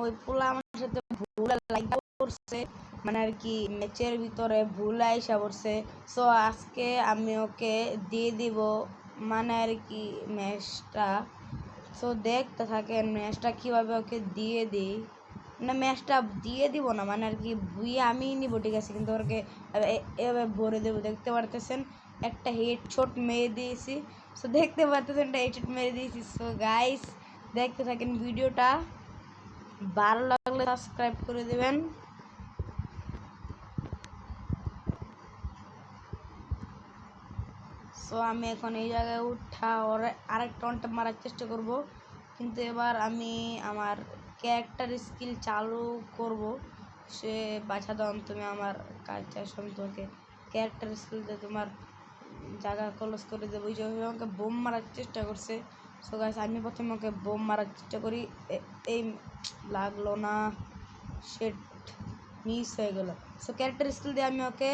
ওই পোলা আমার সাথে ভুল লাগা করছে, মানে আর কি ম্যাচের ভিতরে ভুল আইসা পড়ছে। সো আজকে আমি ওকে দিয়ে দিব মানে আর কি ম্যাচটা। সো দেখতে থাকেন ম্যাচটা কীভাবে ওকে দিয়ে দিই, মানে ম্যাচটা দিয়ে দিব না, মানে আর কি বুয়ে আমি নিব, ঠিক আছে, কিন্তু ওকে এভাবে ভরে দেবো। দেখতে পারতেছেন একটা হেডশট মেরে দিয়েছি। সো দেখতে পারতেছেন একটা হেডশট মেরে দিয়েছি। সো গাইস দেখতে থাকেন ভিডিওটা, ভালো লাগলে সাবস্ক্রাইব করে দেবেন। সো আমি এখন এই জায়গায় উঠা ওর আরেকটা অন ট্যাপ মারার চেষ্টা করব, কিন্তু এবার আমি আমার ক্যারেক্টার স্কিল চালু করব। সে বাছা দাও, তুমি আমার কাজটা শুনে তোমাকে ক্যারেক্টার স্কিল দিয়ে তোমার জায়গা ক্লোজ করে দেবো। ওই জন্য আমাকে বোম মারার চেষ্টা করছে। সো গাইস আমি প্রথমে ওকে বোম মারার চেষ্টা করি, এই লাগলো না, সেট মিস হয়ে গেল। সো ক্যারেক্টার স্কিল দিয়ে আমি ওকে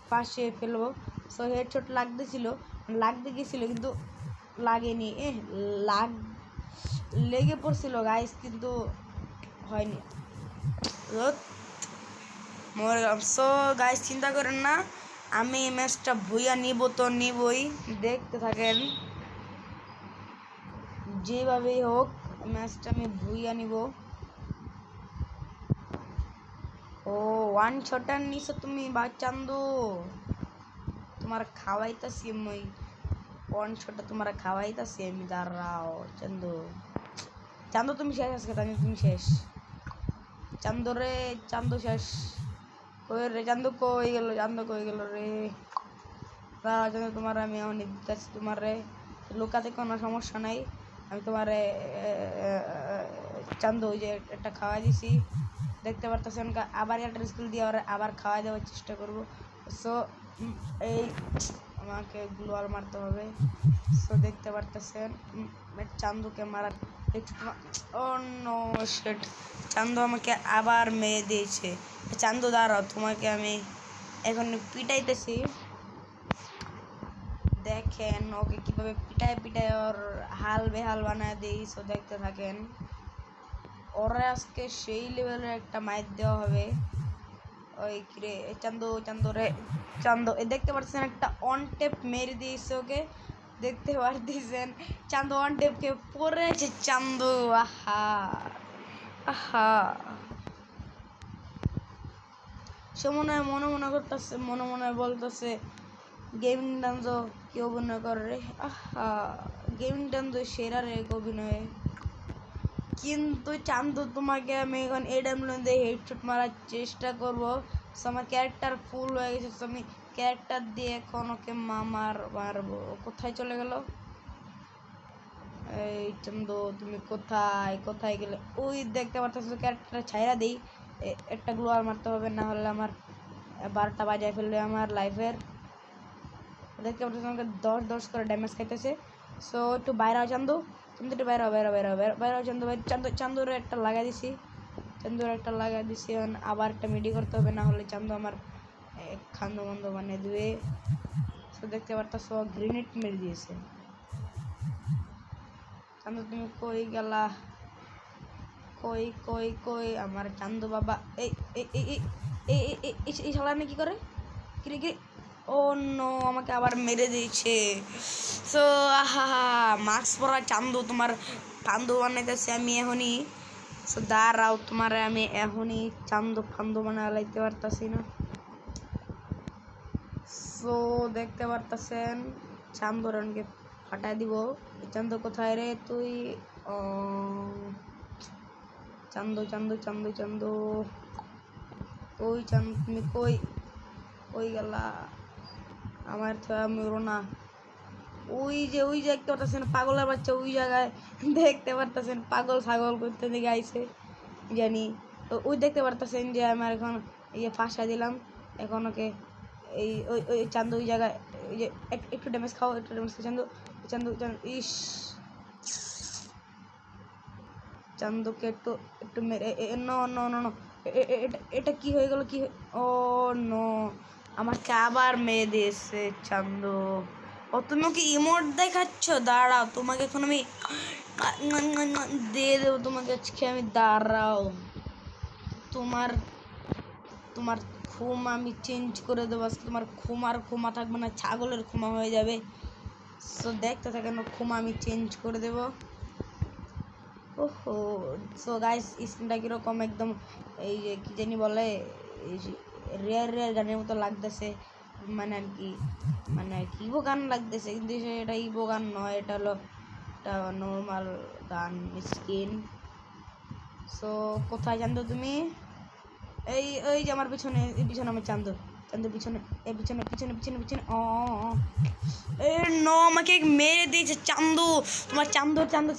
ফাঁসে ফেলবো। সো হেডশট লাগতে গেছিলো কিন্তু লাগেনি, লেগে পড়ছিল গাইস, কিন্তু হয়নি, মরে গেলাম। সো গাইস চিন্তা করেন না, আমি এই ম্যাচটা ভুইয়া নিব তো নিবই, দেখতে থাকেন। যেভাবেই হোক ম্যাচটা আমি ভুইয়া নিব। ও ওয়ান শটার নিছো তুমি বাচ্চান্দু, তোমার খাওয়াইতাছি আমি ওয়ান শটটা, তোমার খাওয়াইতাছি আমি, দাঁড়াও চান্দু তুমি শেষ, আজকে তুমি শেষ। চান্দু রে, চান্দু শেষ। কই রে চান্দু, কই গেল রে? চান্দু তোমার আমি অনেক দিতেছি, তোমার রে লুকাতে কোনো সমস্যা নাই। আমি তোমারে চান্দু ওই যে একটা খাওয়াই দিছি, দেখতে পারতেছেন। আবার একটা স্কিল দিয়ে আবার খাওয়াই দেওয়ার চেষ্টা করব। সো এই আমাকে গ্লোয়াল মারতে হবে। সো দেখতে পারতেছেন চান্দুকে মারার, ও নো শিট, চান্দু আমাকে আবার মেরে দিয়েছে। চান্দু দাঁড়াও, তোমাকে আমি এখন পিটাইতেছি, দেখেন ওকে কিভাবে পিটায় ওর হাল বেহাল বানায় দিই। সো দেখতে থাকেন, ওরা আজকে সেই লেভেলের একটা মাইর দেওয়া হবে। ওই কিরে চান্দু রে, দেখতে পাচ্ছেন একটা অন টেপ মেরে দিয়েছে ওকে, দেখতে পারতেছেন চান্দু অন টেপকে পড়েছে চান্দু। আহা আহা, সে মনে হয় বলতেছে গেমিং ডান্সো কি অভিনয় করে রে, আহা গেমিং ডান্সো সেরা রে অভিনয়ে। কিন্তু চান্দু তোমাকে আমি এখন এডাব্লিউ দিয়ে হেডশট মারার চেষ্টা করব। সো আমার ক্যারেক্টার ফুল হয়ে গেছে, তো আমি ক্যারেক্টার দিয়ে এখন ওকে মারবো। কোথায় চলে গেল এই চান্দু, তুমি কোথায় গেলে? ওই দেখতে পারতেছো ক্যারেক্টার ছাইরা দিই, একটা গ্লোয়াল মারতে হবে, না হলে আমার 12টা বাজায় ফেলবে আমার লাইফের। দেখতে পাচ্ছ আমাকে 10 করে ড্যামেজ খাইতেছে। সো একটু বাইরে চান্দু, তুমি একটু বাইরে চান্দুরে একটা লাগাই দিছি, আবার একটা মিডি করতে হবে, না হলে চান্দু আমার খান্দো বন্ধ বানিয়ে দেবে। সো দেখতে পারতেছ গ্রেনেড মেরে দিয়েছে। চান্দু তুমি কই গেলা, কই আমার চান্দু বাবা, এই শালা কি করে, কি ও নো, আমাকে আবার মেরে দিয়েছে। সো আহা মাস্ক পরা চান্দু তোমার ফান্দু বানাইতেছে আমি এখনই। সো দাঁড়াও, তোমার আমি এখনই ফান্দু বানা লাইতে পারতাছি না। সো দেখতে পারতেছেন চান্দুর অনেকে ফাটাই দিব। চান্দু কোথায় রে তুই? চান্দু ওই চান্দু তুমি কই গেলা? আমার মেরো না। ওই যে দেখতে পারতেছেন পাগলের বাচ্চা, ওই জায়গায় দেখতে পারতেছেন পাগল ছাগল করতে দিকে আইছে জানি। তো ওই দেখতে পারতেছেন যে আমার এখন ফাঁসা দিলাম, এখন ওকে ওই চান্দু ওই জায়গায় ওই যে একটু ড্যামেজ খাও, চান্দু ইস, চান্দুকে একটু মেরে নো, এটা কি হয়ে গেল, ও নো, আমাকে আবার মেরে দিয়েছে চান্দু। ও তুমি ওকে ইমোট দেখাচ্ছ, দাঁড়াও তোমাকে এখন আমি দিয়ে দেবো তোমাকে আজকে আমি, দাঁড়াও। তোমার তোমার ক্ষমা আমি চেঞ্জ করে দেবো আজকে। তোমার ক্ষমা থাকবে না, ছাগলের ক্ষমা হয়ে যাবে। সো দেখতে থাকেন, ক্ষমা আমি চেঞ্জ করে দেবো। ওহো, সো গাইস স্ক্রিনটা কীরকম একদম এই যে কী জানি বলে, এই যে রেয়ার গানের মতো লাগতেছে, মানে আর কি ইভো গান লাগতেছে, কিন্তু এটা ইভো গান নয়, এটা হলো একটা নর্মাল গান স্কিন। সো কোথায় জানতো তুমি? এই যে আমার পিছনে আমার চান্দু পিছনে, এই পিছনে। ও এ নো, আমাকে মেরে দিয়েছে চান্দু। তোমার চান্দু